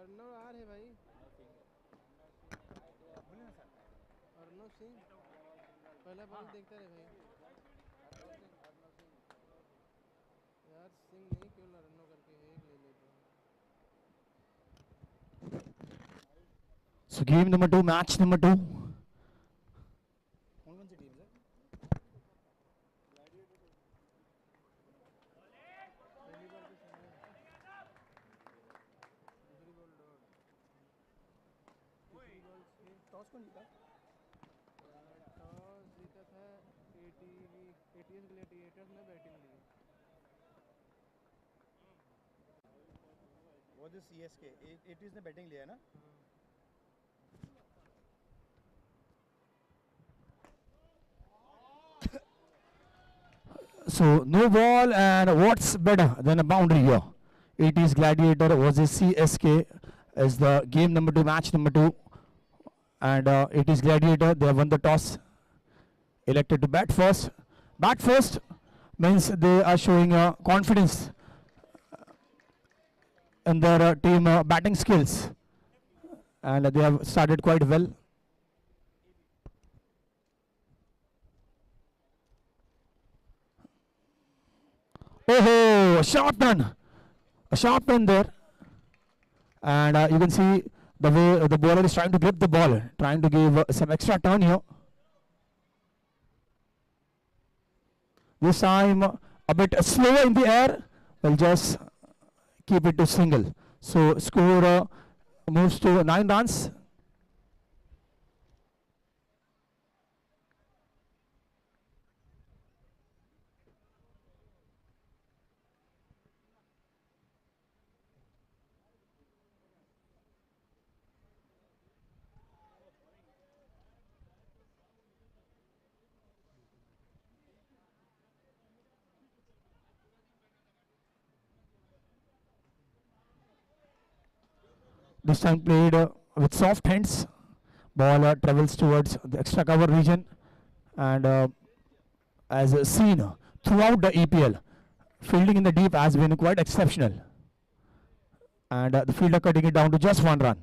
Runner आ रहे भाई। अर्नव सिंह पहला बॉल देखते रहे भाई। यार सिंह नहीं केवल रनर करके एक ले लेते हैं। So game number 2, match number 2. कौन सी टीम है? पहली बॉल पे सिंगल, दूसरी बॉल डॉट, तीसरी बॉल 6। टॉस कौन जीता? टॉस जीता था एटीएस ग्लैडिएटर्स ने बैटिंग ली। वो जो सीएसके 80s ने बैटिंग लिया है ना? So no ball, and what's better than a boundary here? It is Gladiator versus CSK is the game number 2, match number 2. And it is Gladiator, they have won the toss. Elected to bat first. Bat first means they are showing confidence in their team batting skills. And they have started quite well. Oh, a sharp turn there, and you can see the way the bowler is trying to grip the ball, trying to give some extra turn here. This time a bit slower in the air, will just keep it to single. So score moves to 9 runs. This time played with soft hands. Ball travels towards the extra cover region, and as seen throughout the EPL, fielding in the deep has been quite exceptional. And the fielder cutting it down to just 1 run.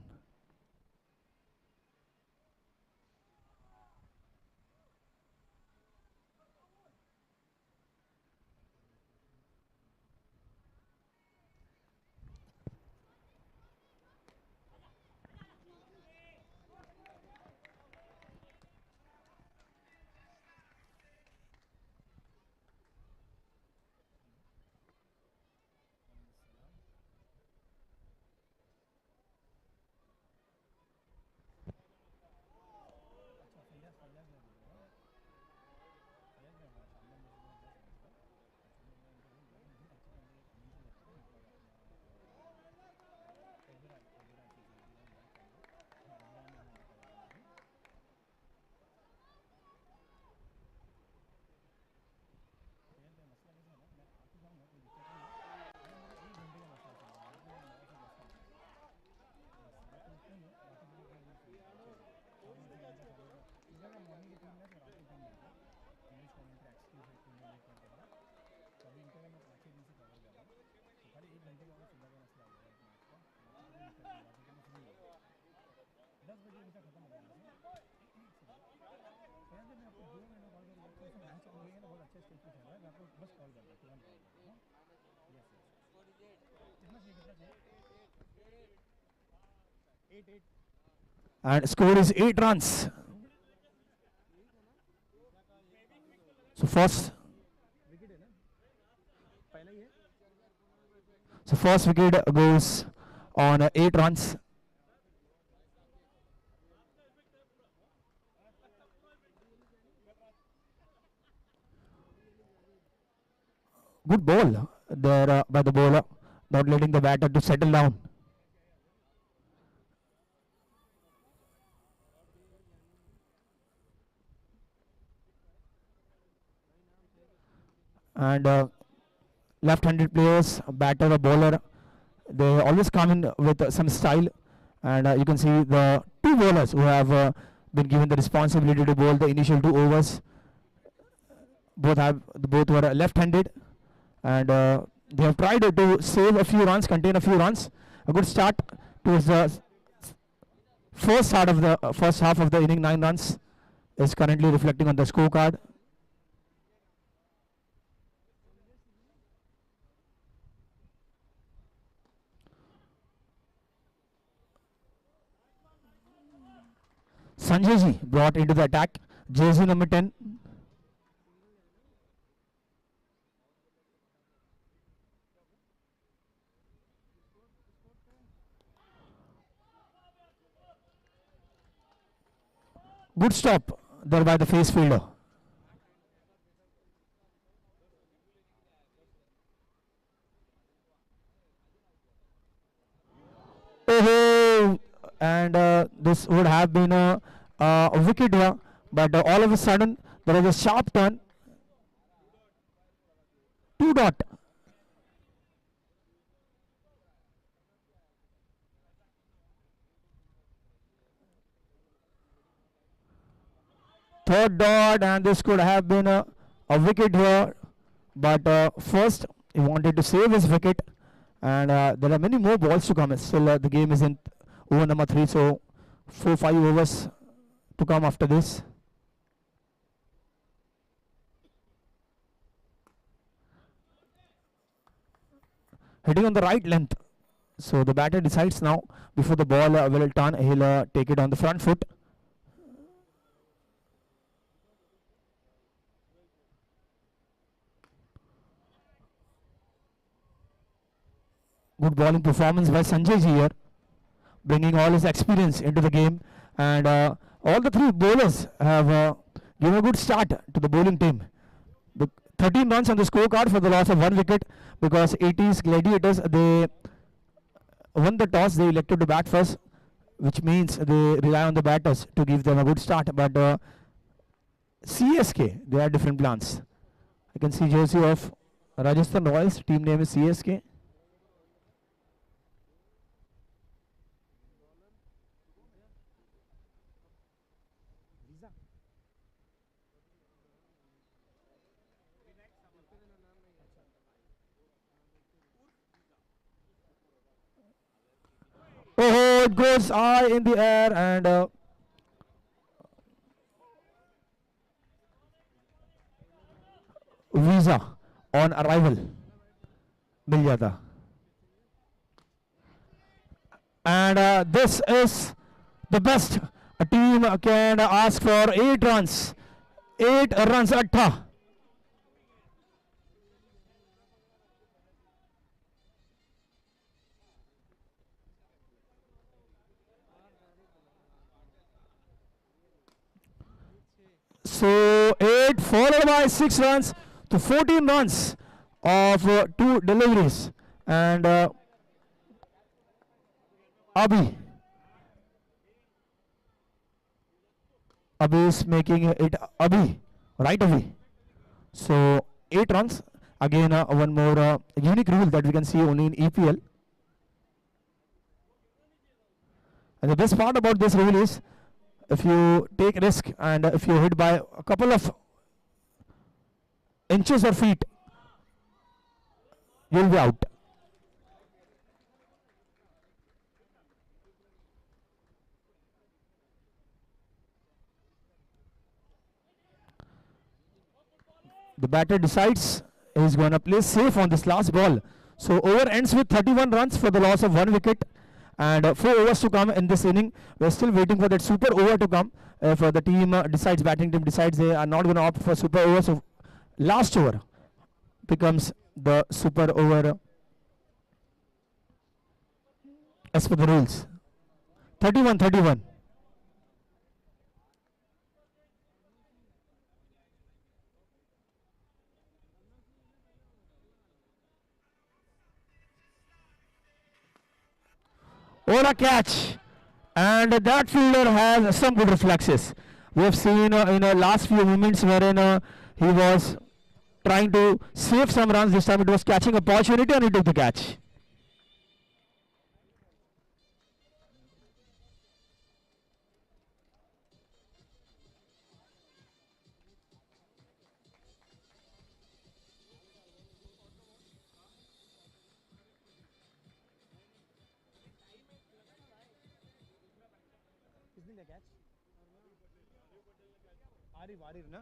And score is 8 runs. So first wicket goes on 8 runs. Good ball there by the bowler, not letting the batter to settle down. And left-handed players, batter or bowler, they always come in with some style. And you can see the 2 bowlers who have been given the responsibility to bowl the initial 2 overs. Both were left-handed, and they have tried to save a few runs, contain a few runs. A good start towards the first half of the inning. 9 runs is currently reflecting on the scorecard. Sanjay ji brought into the attack. Jersey number 10. Good stop there by the face fielder. Oh, and this would have been a wicket here, but all of a sudden there is a sharp turn. 2 dot. Third dot, and this could have been a wicket here, but first he wanted to save his wicket, and there are many more balls to come. Still, the game is in over number 3, so 4-5 overs to come after this. Hitting on the right length. So the batter decides now before the ball will turn, he'll take it on the front foot. Good bowling performance by Sanjay ji here, bringing all his experience into the game, and all the 3 bowlers have given a good start to the bowling team. The 13 runs on the scorecard for the loss of 1 wicket, because 80s Gladiators, they won the toss, they elected to bat first, which means they rely on the batters to give them a good start. But CSK, they have different plans. I can see jersey of Rajasthan Royals, team name is CSK. Oh, it goes high in the air, and visa on arrival मिल जाता. And this is the best a team can ask for. 8 runs. 8 runs. Atta. So 8 followed by 6 runs to 14 runs of 2 deliveries. And Abhi is making it Abhi right away. So 8 runs. Again, one more unique rule that we can see only in EPL. And the best part about this rule is, if you take risk and if you hit by a couple of inches or feet, you'll be out. The batter decides he's going to play safe on this last ball. So over ends with 31 runs for the loss of 1 wicket, and 4 overs to come in this inning. We're still waiting for that super over to come. If the team decides, batting team decides they are not going to opt for super over, so last over becomes the super over as per the rules. 31-31. Or a catch, and that fielder has some good reflexes. We have seen in the last few moments wherein he was trying to save some runs. This time it was catching opportunity and he took the catch. किसने लिया catch? Arif Arif ना?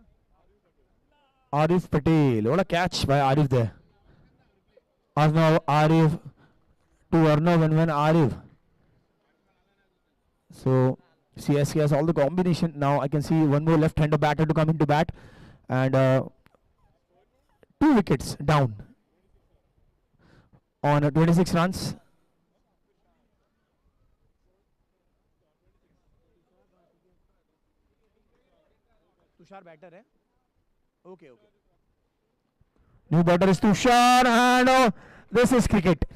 Arif Patel. What a catch by Arif there. Arnav, Arif to Arnav and when Arif. So CSK has all the combination. Now I can see one more left-hander batter to come into bat. And 2 wickets down on 26 runs. Tushar batter है. Okay, okay. New batter is Tushar, and this is cricket.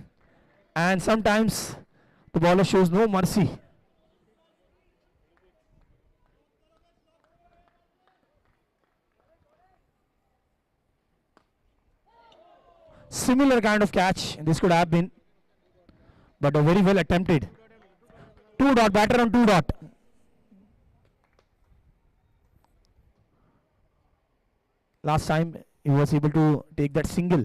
And sometimes the bowler shows no mercy. Similar kind of catch this could have been, but a very well attempted. 2 dot, batter on 2 dot. Last time he was able to take that single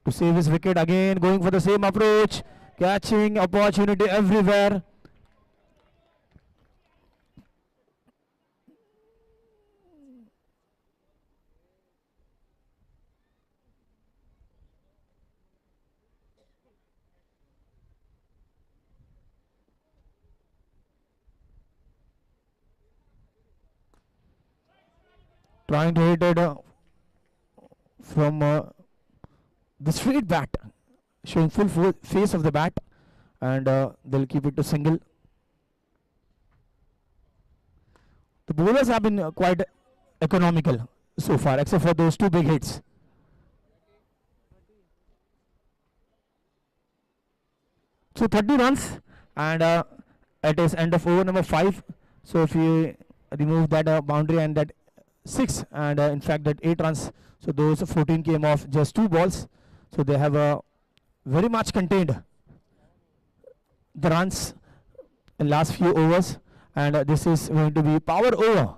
to save his wicket. Again going for the same approach, catching opportunity everywhere. Trying to hit it from the straight bat, showing full face of the bat, and they'll keep it to single. The bowlers have been quite economical so far, except for those 2 big hits. So 30 runs, and it is end of over number 5. So if you remove that boundary and that 6, and in fact that 8 runs, so those 14 came off just 2 balls. So they have very much contained the runs in last few overs, and this is going to be power over.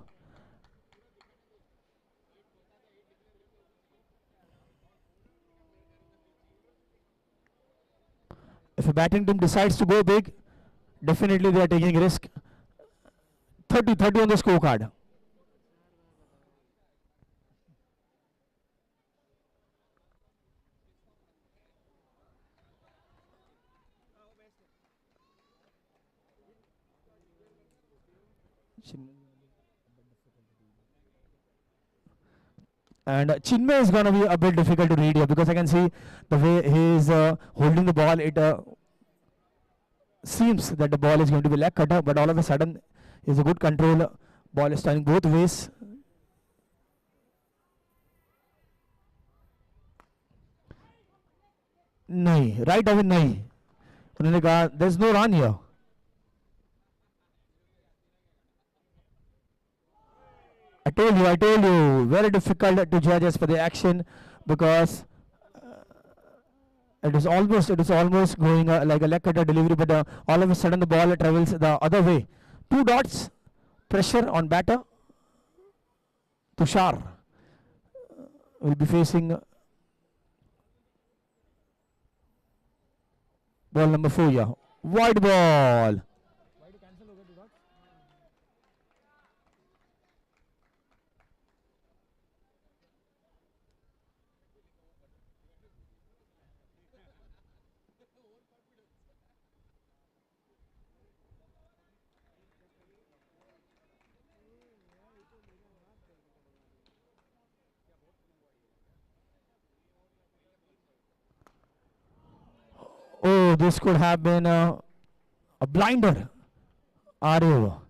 If a batting team decides to go big, definitely they are taking risk. 30-30 on the scorecard. And Chinmay is going to be a bit difficult to read here, because I can see the way he is holding the ball. It seems that the ball is going to be leg cutter, but all of a sudden is a good control. Ball is turning both ways. नहीं, right away नहीं. उन्होंने कहा there's no run here. I told you, very difficult to judge as per the action, because it is almost going like a leg cutter delivery, but all of a sudden the ball travels the other way. 2 dots, pressure on batter. Tushar will be facing ball number 4. Yeah, wide ball. Oh, this could have been a blinder. Arif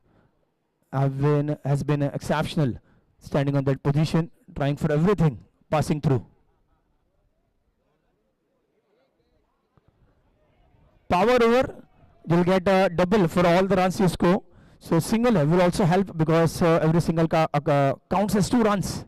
has been exceptional, standing on that position, trying for everything, passing through. Power over, you'll get a double for all the runs you score. So single will also help, because every single counts as 2 runs.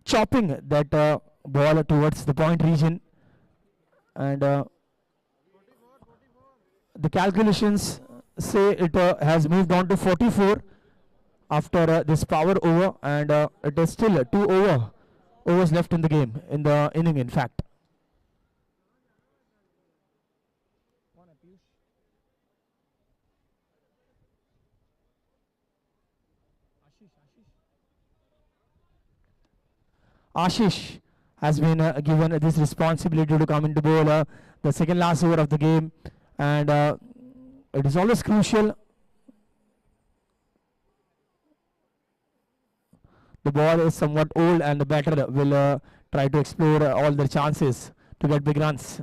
Chopping that ball towards the point region, and the calculations say it has moved on to 44. after this power over, and it is still overs left in the game, in the inning, in fact. Ashish has been given this responsibility to come into bowl the second last over of the game, and it is always crucial. The ball is somewhat old, and the batter will try to explore all their chances to get big runs.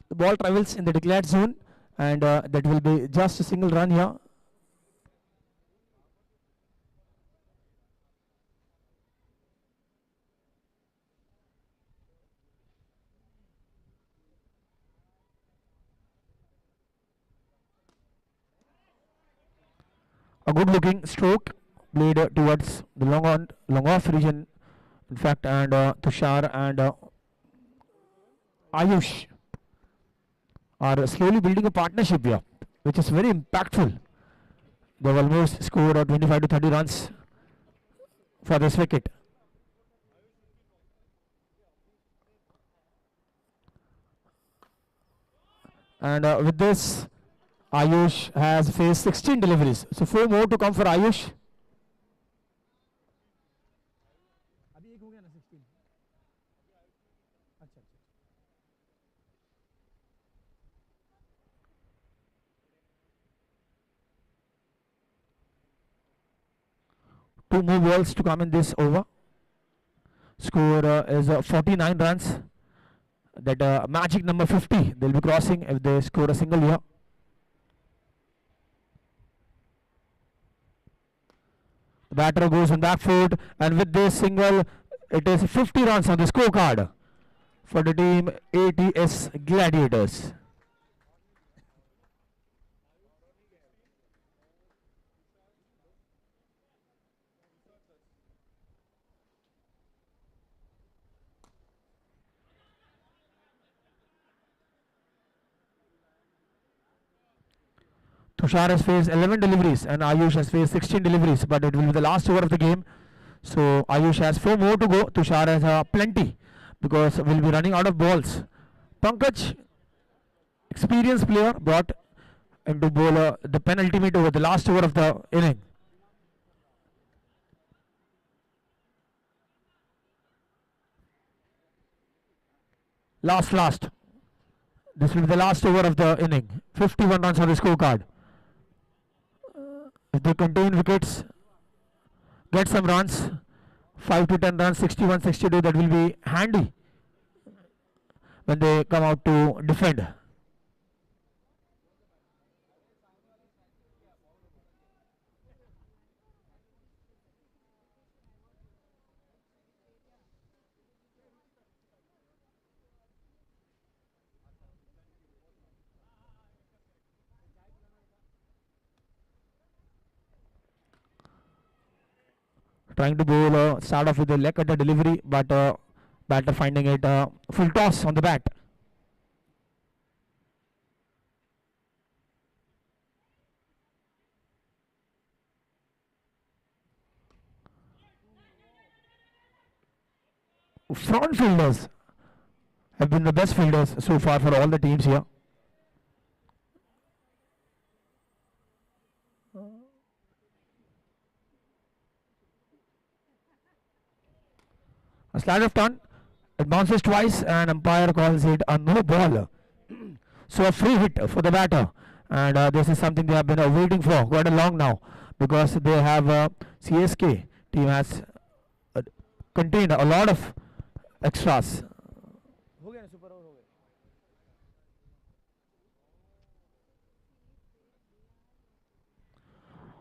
The ball travels in the declared zone, and that will be just a single run here. A good looking stroke played towards the long off region, in fact, and Tushar and Ayush are slowly building a partnership here, which is very impactful. They've almost scored 25 to 30 runs for this wicket. And with this, Ayush has faced 16 deliveries. So 4 more to come for Ayush. अभी एक हो गया ना 16. अच्छा अच्छा. 2 more balls to come in this over. Score is 49 runs. That magic number 50 they'll be crossing if they score a single here. The batter goes on back foot, and with this single, it is 50 runs on the scorecard for the team ATS Gladiators. Tushar has faced 11 deliveries and Ayush has faced 16 deliveries, but it will be the last over of the game. So Ayush has 4 more to go. Tushar has plenty because we'll be running out of balls. Pankaj, experienced player, brought into bowl the penultimate over, the last over of the inning. Last. This will be the last over of the inning. 51 runs on the scorecard. If they contain wickets, get some runs, 5 to 10 runs, 61, 62, that will be handy when they come out to defend. Trying to bowl, start off with a leg at the delivery, but batter finding it full toss on the bat. Front fielders have been the best fielders so far for all the teams here. A slice of turn, it bounces twice and umpire calls it a no ball. So a free hit for the batter, and this is something they have been waiting for quite a long now, because they have CSK team has contained a lot of extras. हो गया ना super over हो गया.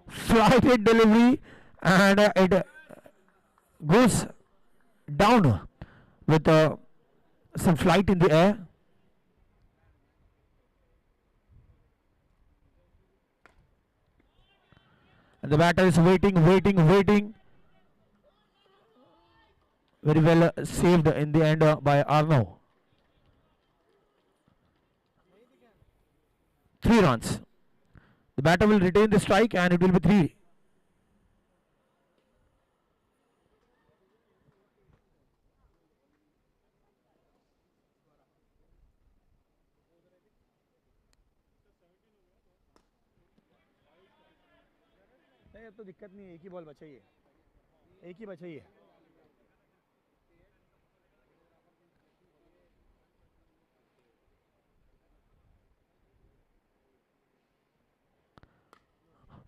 Flight hit delivery, and it goes down with some flight in the air. And the batter is waiting. Very well saved in the end by Arno. 3 runs. The batter will retain the strike and it will be 3. नहीं अब तो दिक्कत नहीं है, एक ही ball बचा ही है, एक ही बचा ही है.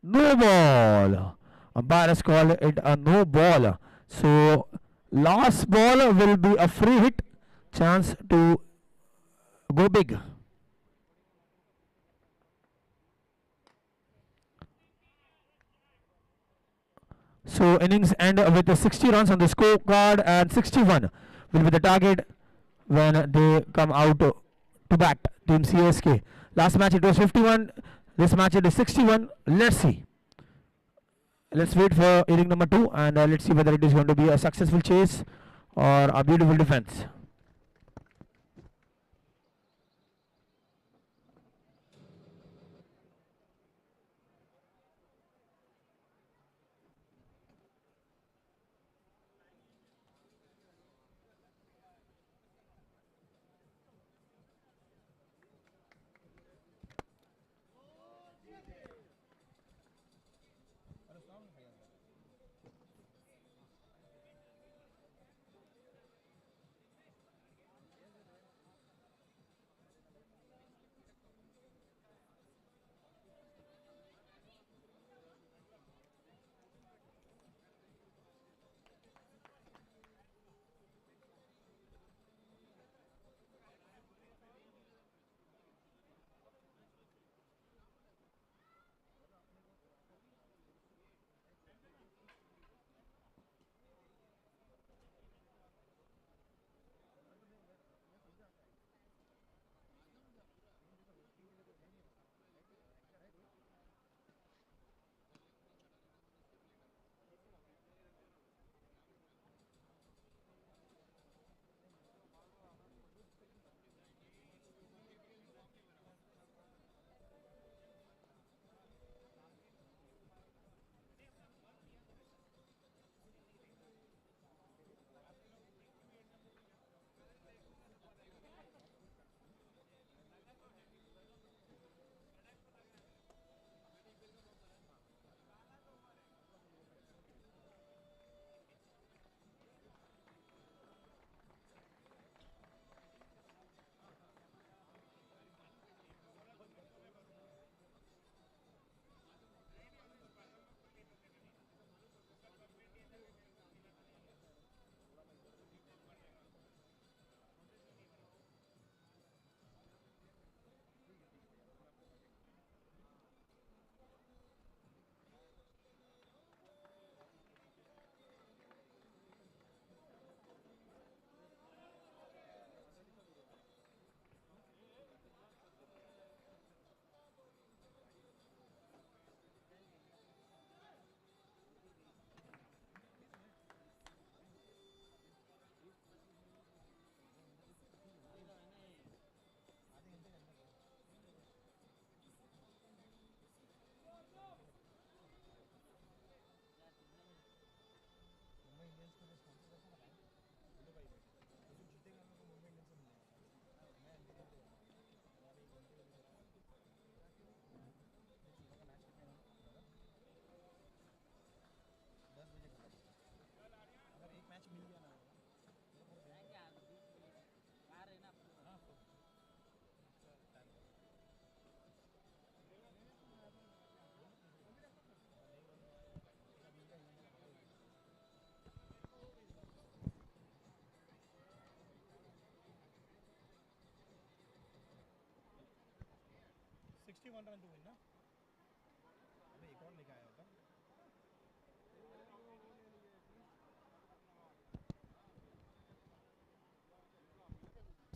No ball. Umpire has called it a no ball. So last ball will be a free hit. Chance to go big. So innings end with 60 runs on the scorecard and 61 will be the target when they come out to bat. Team CSK. Last match it was 51. This match it is 61. Let's see. Let's wait for inning number 2 and let's see whether it is going to be a successful chase or a beautiful defense.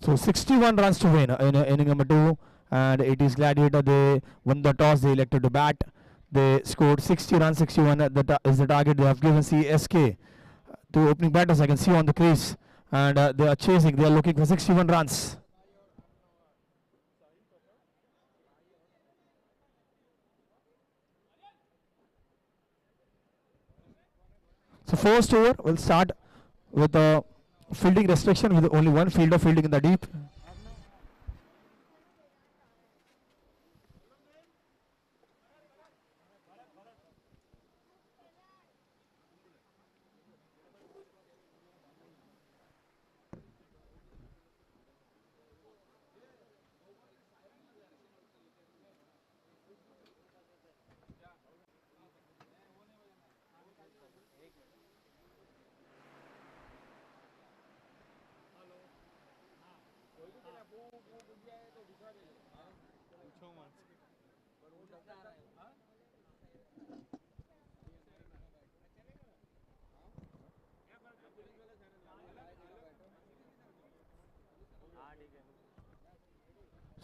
So 61 runs to win in inning number 2, and it is Gladiator. They won the toss. They elected to bat. They scored 60 runs. 61 is the target. They have given CSK two opening batters. I can see on the crease, and they are chasing. They are looking for 61 runs. So first over will start with a fielding restriction with only one fielder fielding in the deep.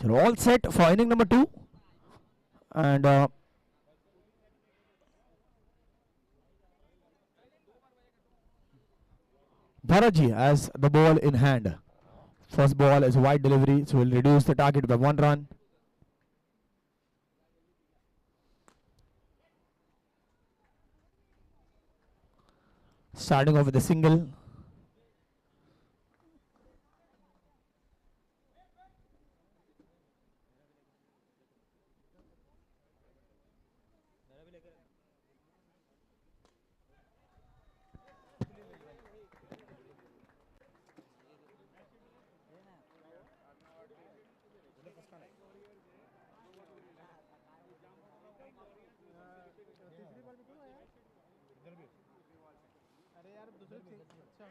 So all set for inning number 2, and Bharaji has the ball in hand. First ball is a wide delivery, so will reduce the target by 1 run. Starting off with a single. तीसरी ball पे क्यों आया? अरे यार दूसरी अच्छा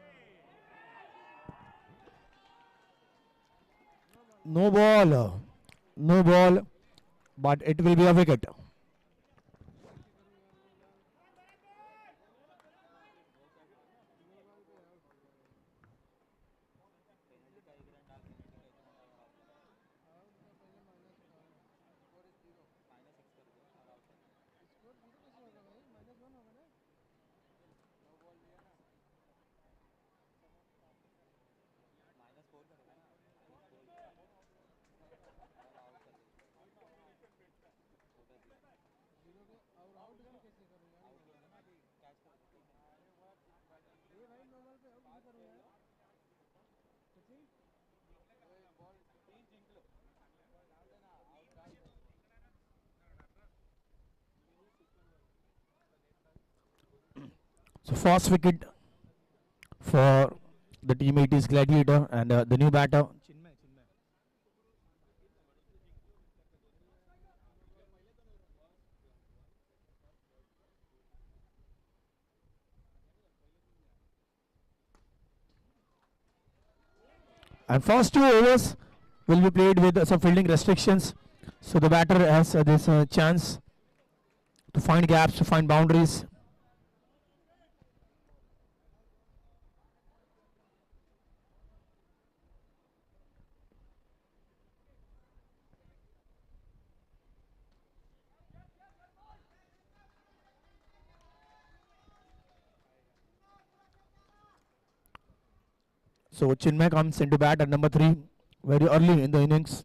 No ball, but it will be a wicket. So first wicket for the teammate is Gladiator, and the new batter. And first 2 overs will be played with some fielding restrictions. So the batter has this chance to find gaps, to find boundaries. So Chinmay comes into bat at number 3 very early in the innings.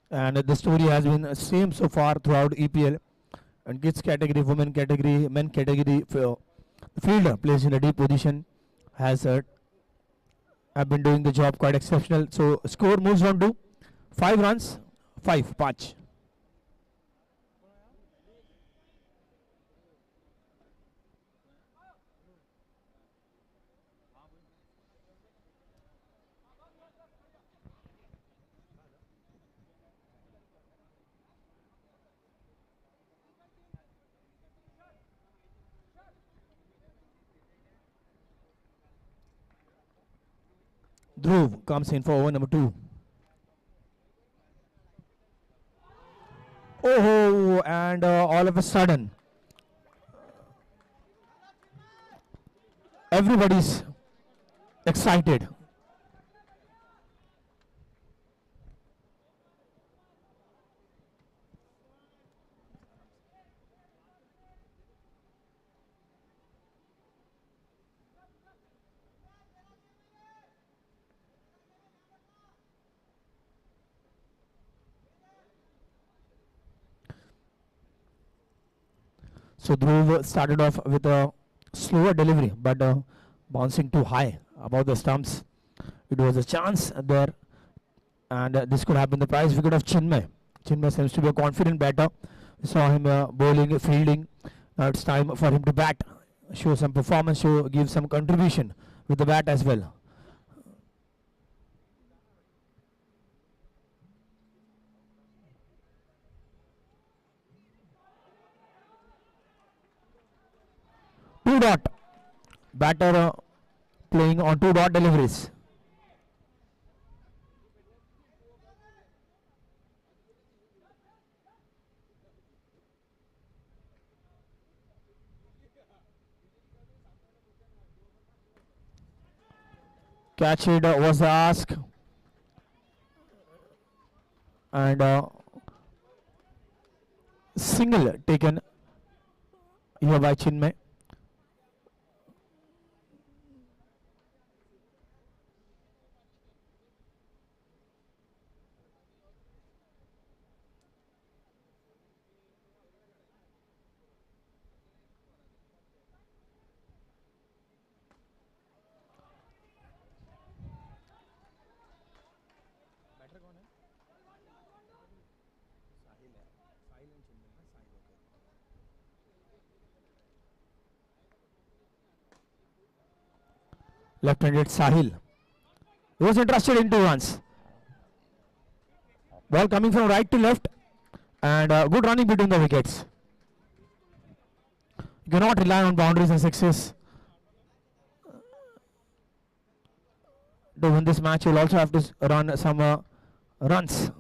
And the story has been same so far throughout EPL. And kids category, women category, men category, the fielder plays in a deep position, has have been doing the job quite exceptional. So score moves on to 5 runs, 5 patch. Dhruv comes in for over number 2. Oh, and all of a sudden, Everybody's excited. So Dhruv started off with a slower delivery, but bouncing too high above the stumps. It was a chance there, and this could have been the prize wicket of Chinmay. Chinmay seems to be a confident batter. We saw him bowling, fielding. Now it's time for him to bat, show some performance, give some contribution with the bat as well. Two dot batter playing on two dot deliveries. Catch it was the ask, and single taken here by Chinmay. Batter कौन है? साहिल है, Sahil and Chintan ना, Sahil okay. Left-handed Sahil. He was interested in 2 runs. Ball coming from right to left, and good running between the wickets. You cannot rely on boundaries and sixes to win this match. You'll also have to run some runs.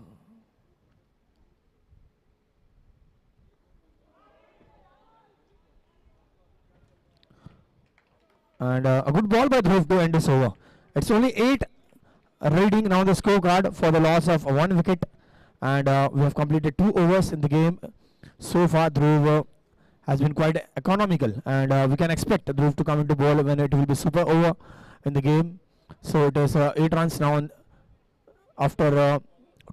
And a good ball by Dhruv to end this over. It's only 8 reading now the scorecard for the loss of 1 wicket, and we have completed 2 overs in the game. So far Dhruv has been quite economical, and we can expect Dhruv to come into ball when it will be super over in the game. So it is 8 runs now after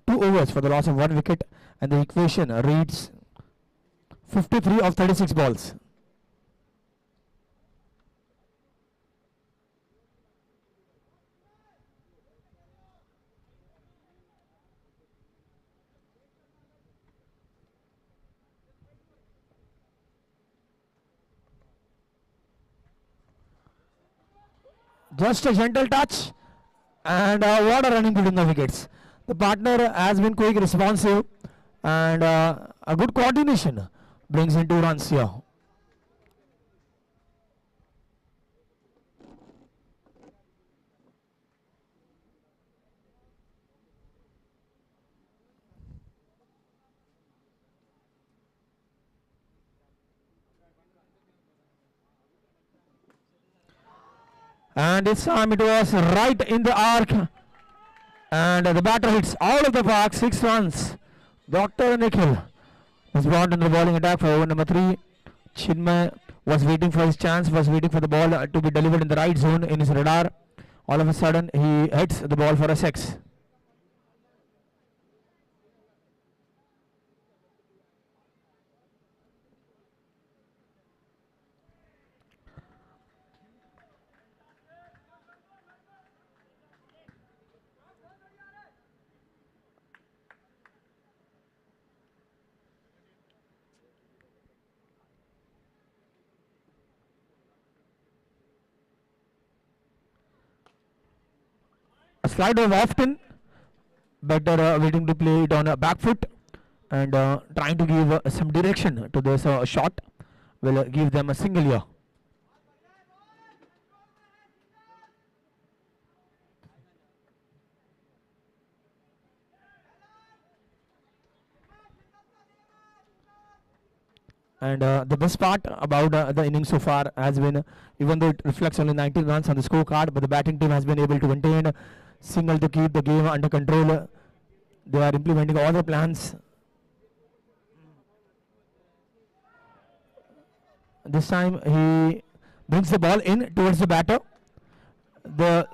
2 overs for the loss of 1 wicket, and the equation reads 53 of 36 balls. Just a gentle touch, and what a running between the wickets. The partner has been quick, responsive, and a good coordination brings in 2 runs here. And this time it was right in the arc, and the batter hits out of the park, 6 runs. Dr. Nikhil was brought in the bowling attack for over number 3. Chinmay was waiting for his chance, was waiting for the ball to be delivered in the right zone in his radar. All of a sudden he hits the ball for a 6. A slide was often better, waiting to play it on a back foot, and trying to give some direction to this shot will give them a single here. And the best part about the innings so far has been, even though it reflects only 19 runs on the scorecard, but the batting team has been able to maintain single to keep the game under control. They are implementing all the plans. This time he brings the ball in towards the batter. The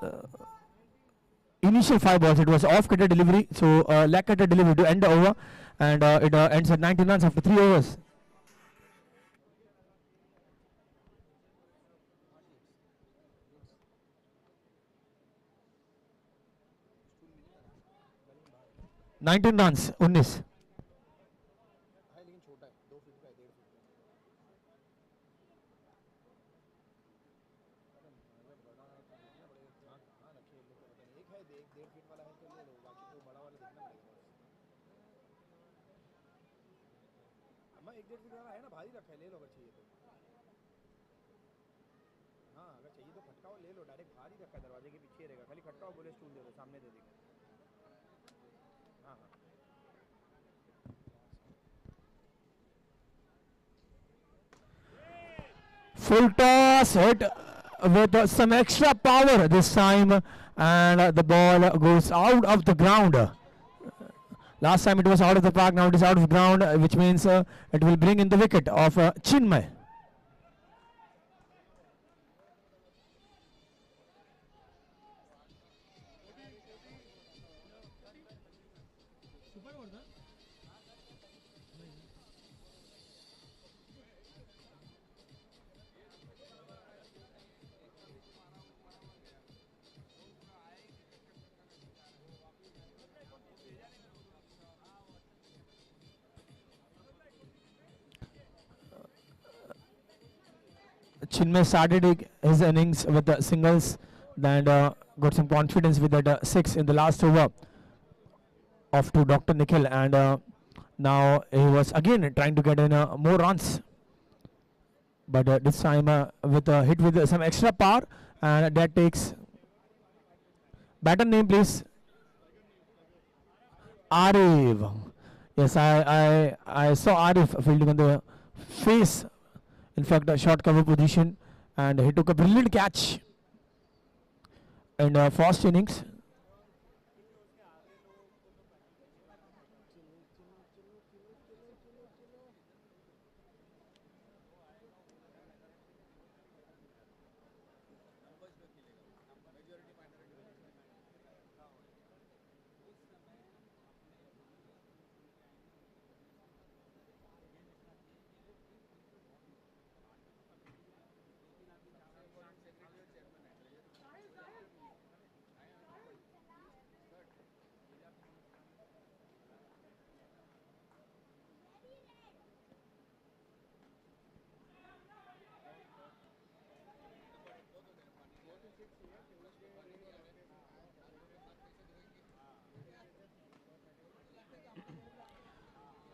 initial 5 balls, it was off cutter delivery, so leg cutter delivery to end the over, and it ends at 19 runs after 3 overs. Nineteen runs 19. है लेकिन छोटा है 2 feet का है 1.5 feet का बड़ा देखना पड़ेगा कहाँ रखे ये लोग पता नहीं एक है 1.5 फीट वाला है तो ले लो बाकी तो बड़ा वाला देखना पड़ेगा अम्मा 1.5 फीट वाला है ना भारी रखा है ले लो अगर चाहिए तो हाँ अगर चाहिए तो खटकाओ ले लो डायरेक्ट भारी रखा है दरवाजे के पीछे रहेगा खाली खटकाओ बोले स्टूल दे दो सामने दे देंगे हाँ हाँ Full toss hit with some extra power this time, and the ball goes out of the ground. Last time it was out of the park, now it is out of the ground, which means it will bring in the wicket of Chinmay. Chinmay started his innings with the singles, then got some confidence with that 6 in the last over of to Dr. Nikhil, and now he was again trying to get in more runs, but this time with a hit with some extra power, and that takes batter name please. Arif. Yes, I saw Arif fielding on the face. In fact, a short cover position, and he took a brilliant catch in first innings.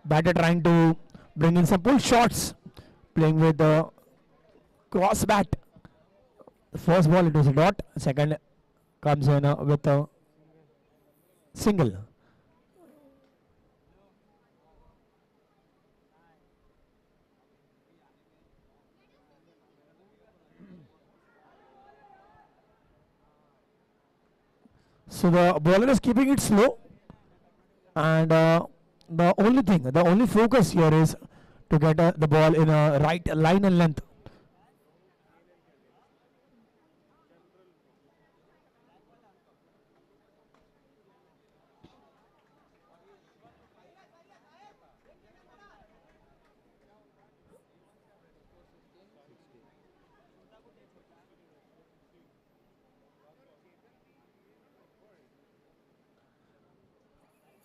Batter trying to bring in some pull shots, playing with the cross bat. The first ball it was a dot, second comes in with a single. So the bowler is keeping it slow, and the only focus here is to get the ball in a right line and length.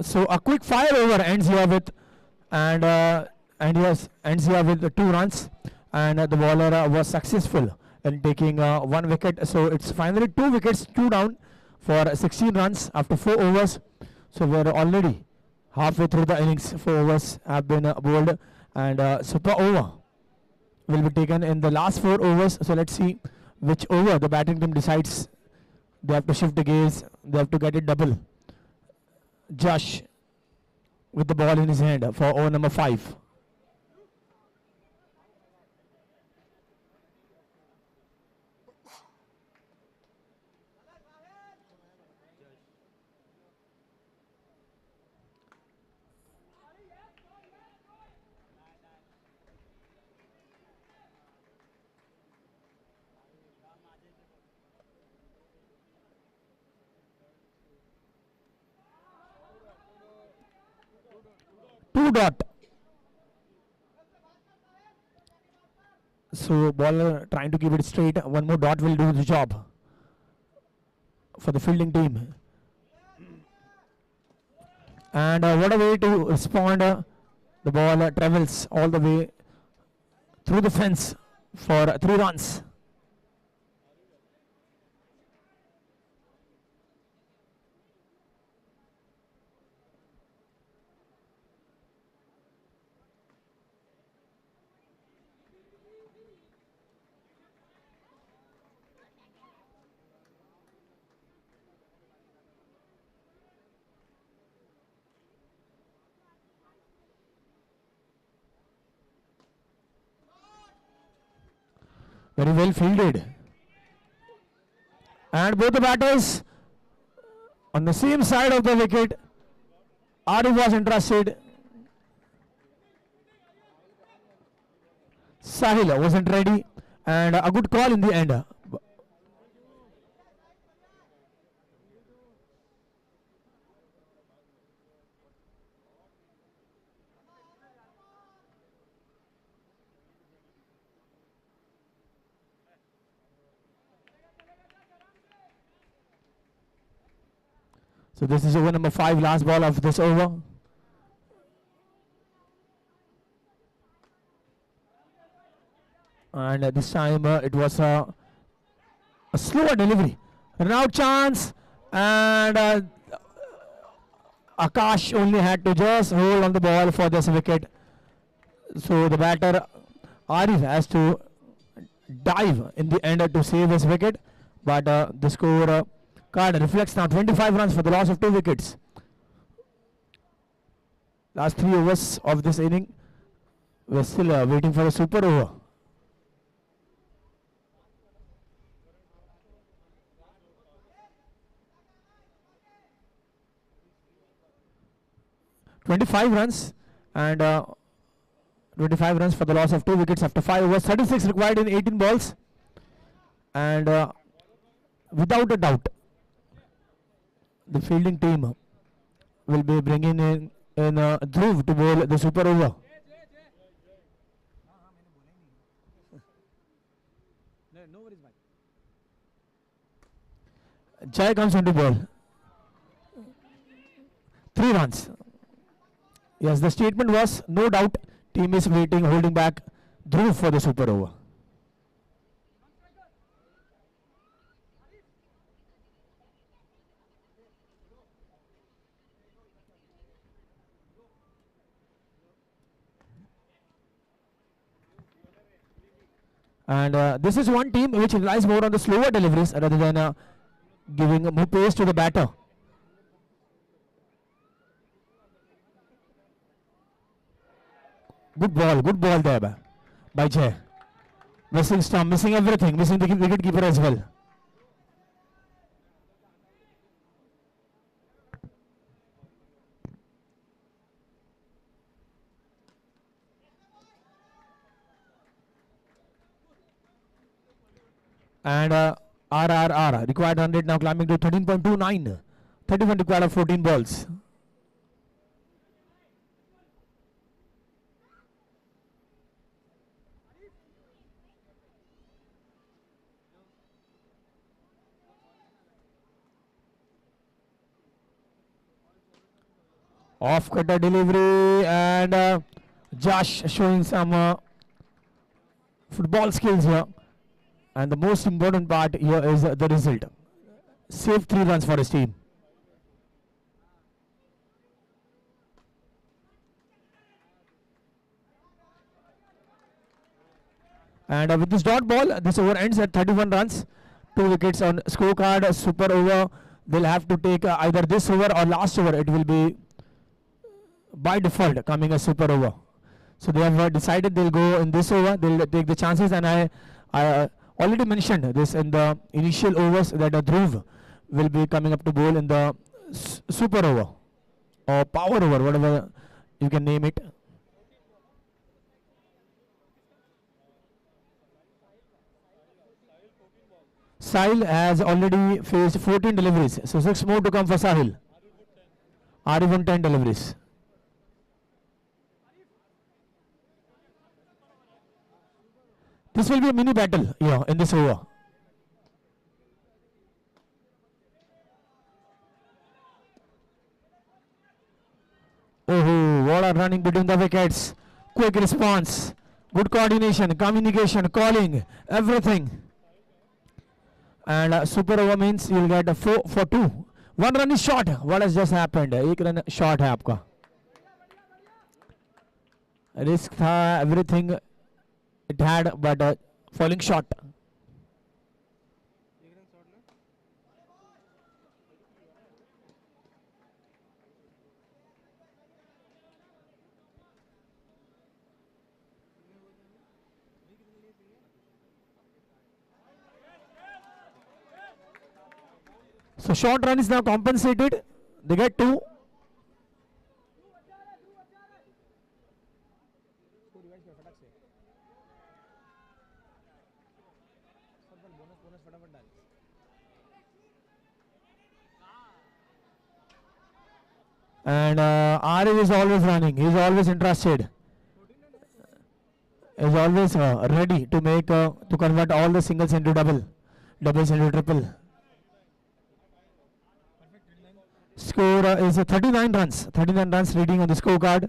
So a quick fire over ends here with, and yes, ends here with 2 runs, and the bowler was successful in taking 1 wicket. So it's finally 2 wickets, 2 down for 16 runs after 4 overs. So we're already halfway through the innings. 4 overs have been bowled, and super over will be taken in the last 4 overs. So let's see which over the batting team decides. They have to shift the gaze. They have to get it double. Josh with the ball in his hand for over number 5. 2 dot. So bowler trying to keep it straight. One more dot will do the job for the fielding team. And what a way to respond. The ball travels all the way through the fence for 3 runs. Very well fielded. And both the batters on the same side of the wicket. Arif was interested. Sahil wasn't ready. And a good call in the end. So this is over number 5, last ball of this over. And this time it was a slower delivery. Run out chance, and Akash only had to just hold on the ball for this wicket. So the batter Arif has to dive in the end to save his wicket, but the score card reflects now 25 runs for the loss of 2 wickets. Last 3 overs of this inning, we're still waiting for a super over. And 25 runs for the loss of 2 wickets after 5 overs. 36 required in 18 balls, and without a doubt, the fielding team will be bringing in Dhruv to bowl the super over. Jai comes on to bowl. 3 runs. Yes, the statement was, no doubt, team is waiting, holding back Dhruv for the super over. And this is one team which relies more on the slower deliveries rather than giving more pace to the batter. Good ball there by Jay. Missing stump, missing everything, missing the wicket keeper as well. And RRR required 100 now climbing to 13.29. 31 required of 14 balls. Off cutter delivery, and Josh showing some football skills here. And the most important part here is the result. Saved 3 runs for his team. And with this dot ball, this over ends at 31 runs. 2 wickets on scorecard. Super over. They'll have to take either this over or last over. It will be by default coming a super over. So they have decided they'll go in this over. They'll take the chances, and I already mentioned this in the initial overs that Dhruv will be coming up to bowl in the super over or power over, whatever you can name it. Sahil has already faced 14 deliveries, so 6 more to come for Sahil. Arif on 10 deliveries. This will be a mini battle here in this over. Oh, what a running between the wickets. Quick response. Good coordination, communication, calling, everything. And super over means you'll get a 4 for 2. One run is short. What has just happened? एक run short है आपका. Risk था, everything it had, but falling short. एक run shot ना कितने हुए थे हमें अभी कितने लिए थे So short run is now compensated. They get 2. इसको रिवाइज कर फटाक से सब बल बोनस बोनस फटाफट डाल And Arif is always running. He is always interested. He is always ready to make to convert all the singles into double, doubles into triple. Score is 39 runs. 39 runs reading on the scorecard.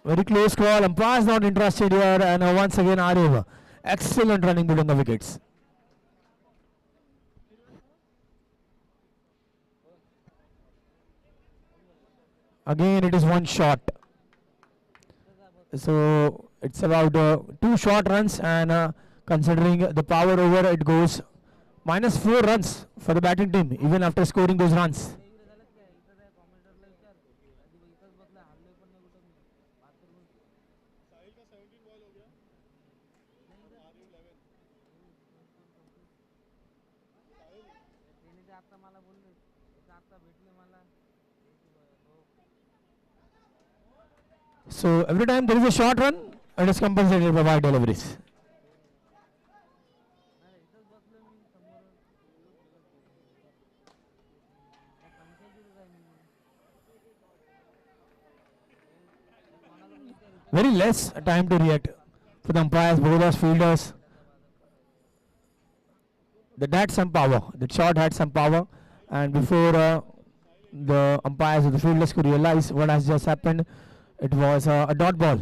Very close call. Umpire is not interested here, and once again Arif, excellent running between the wickets. Again, it is one shot. So it's about 2 short runs, and considering the power over, it goes minus 4 runs for the batting team, even after scoring those runs. So every time there is a short run, it is compensated by wide deliveries. Very less time to react for the umpires, bowlers, fielders. That had some power. That shot had some power, and before the umpires or the fielders could realize what has just happened, it was a dot ball.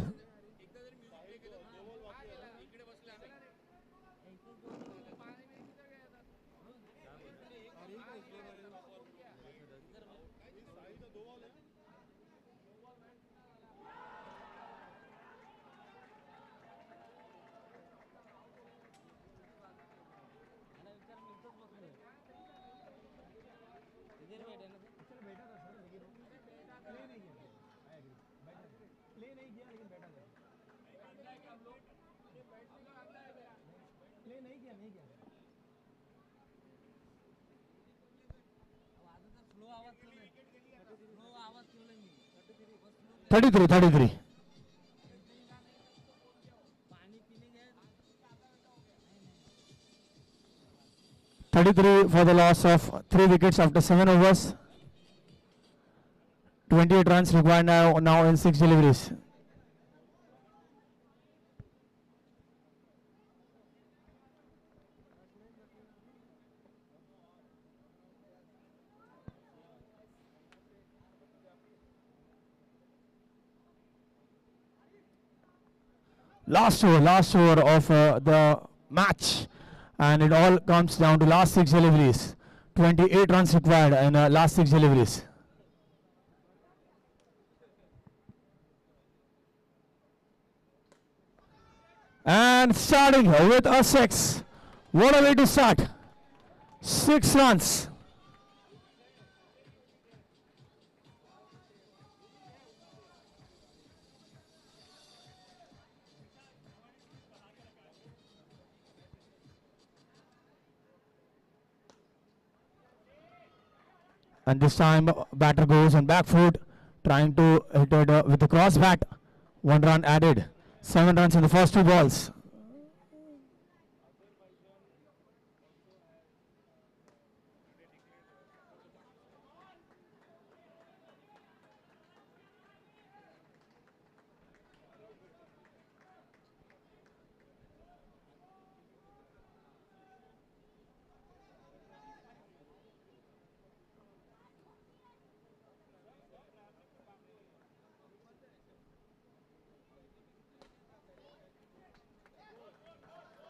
Play नहीं किया नहीं किया 33, 33. 33 for the loss of 3 wickets after 7 overs. 28 runs required now in 6 deliveries. Last over of the match, and it all comes down to last 6 deliveries. 28 runs required in last 6 deliveries. And starting with a 6. What a way to start. 6 runs. And this time batter goes on back foot, trying to hit it with a cross bat. 1 run added. 7 runs in the first 2 balls.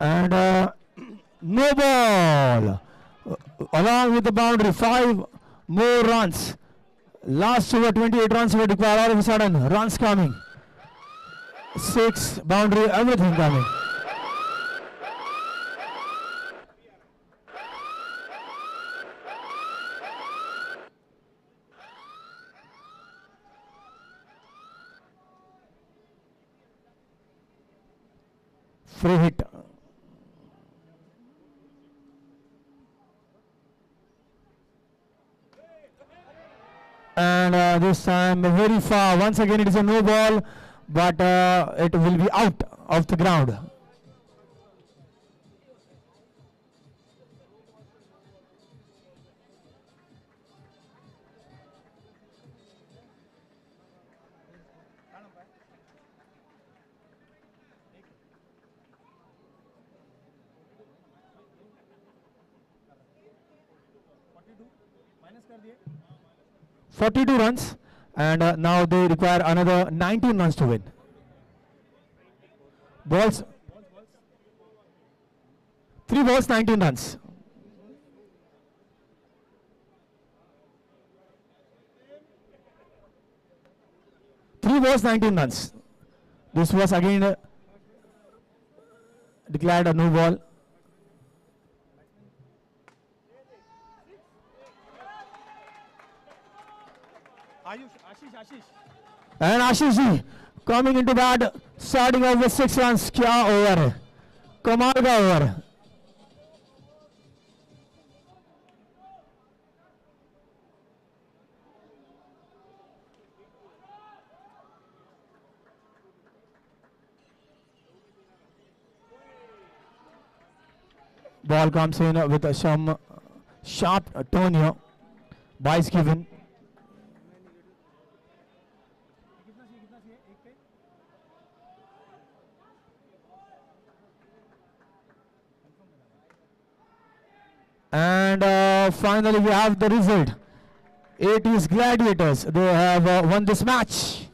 And no ball. Along with the boundary, 5 more runs. Last over 28 runs were required. All of a sudden, runs coming. 6 boundary, everything coming. Free hit. And this time very far. Once again it is a no ball, but it will be out of the ground. Minus कर दिए 42 runs, and now they require another 19 runs to win. Balls, 3 balls, 19 runs. Three balls, 19 runs. This was again declared a no ball. Ashish And Ashish ji coming into bat, starting off with 6 runs. क्या over है, कमाल का over है. Ball comes in with some sharp turn here. Vice given. कितना चाहिए एक पे And finally we have the result. It is Gladiators. They have won this match.